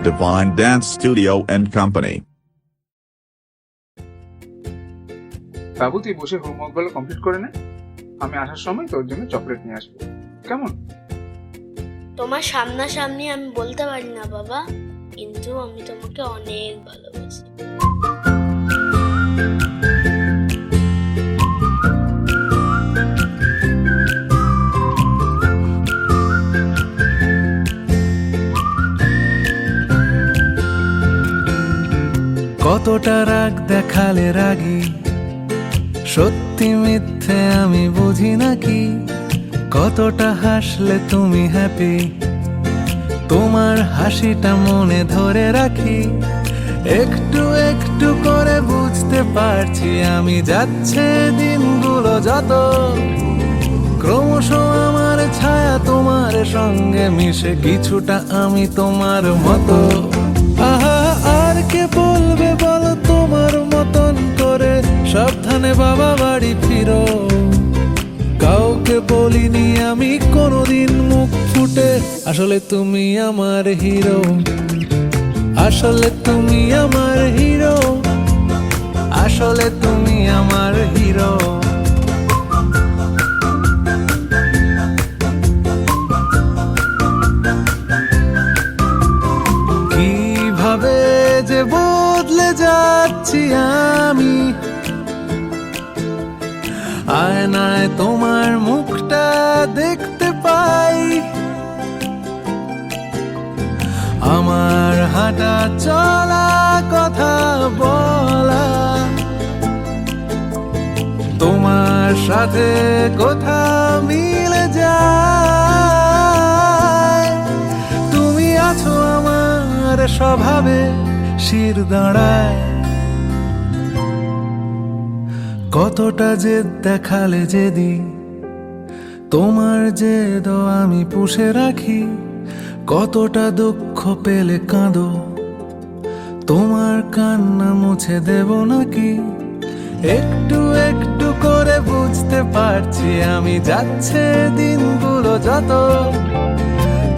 Divine Dance Studio and Company. বাবু, তুই বসে homework গুলো কমপ্লিট করে নে, আমি আসার সময় তোর জন্য চকলেট নিয়ে আসবো, কেমন? তোমার সামনাসামনি আমি বলতে পারি না বাবা, কিন্তু আমি তোমাকে অনেক ভালোবাসি। কতটা রাগ দেখালে রাগি, সত্যি মিথ্যে আমি বুঝি নাকি। কতটা হাসলে তুমি হ্যাপি, তোমার হাসিটা মনে ধরে রাখি। একটু একটু করে বুঝতে পারছি আমি, যাচ্ছে দিনগুলো যত, ক্রমশ আমার ছায়া তোমার সঙ্গে মিশে, কিছুটা আমি তোমার মতো। আহা, আর কে বলবে বলো তোমার মতন করে, সাবধানে বাবা বাড়ি ফিরো। কাউকে বলিনি আমি কোনোদিন মুখ ফুটে, আসলে তুমি আমার হিরো, আসলে তুমি আমার হিরো, আসলে তুমি আমার হিরো। কিভাবে যে বদলে যাচ্ছি আমি, আয়নায় তোমার মুখটা দেখতে পাই। আমার হাঁটা চলা কথা বলা, তোমার সাথে কথা মিলে যায়। তুমি আছো আমার স্বভাবে শির দাঁড়ায়। কতটা জেদ দেখালে যেদি, তোমার জেদ আমি পুষে রাখি। কতটা দুঃখ পেলে কাঁদো, তোমার কান্না মুছে দেব নাকি। একটু একটু করে বুঝতে পারছি আমি, যাচ্ছে দিনগুলো যত,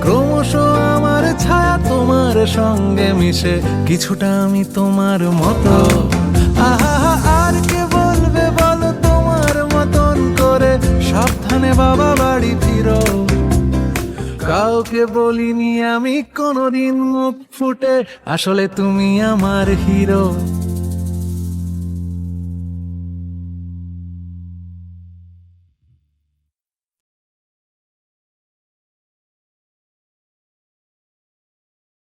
ক্রমশ আমার ছায়া তোমার সঙ্গে মিশে, কিছুটা আমি তোমার মতো। আহা, আর কে বলবে বলো তোমার মতন করে, সাবধানে বাবা বাড়ি ফিরো। কাউকে বলিনি আমি কোনোদিন মুখ ফুটে, আসলে তুমি আমার হিরো।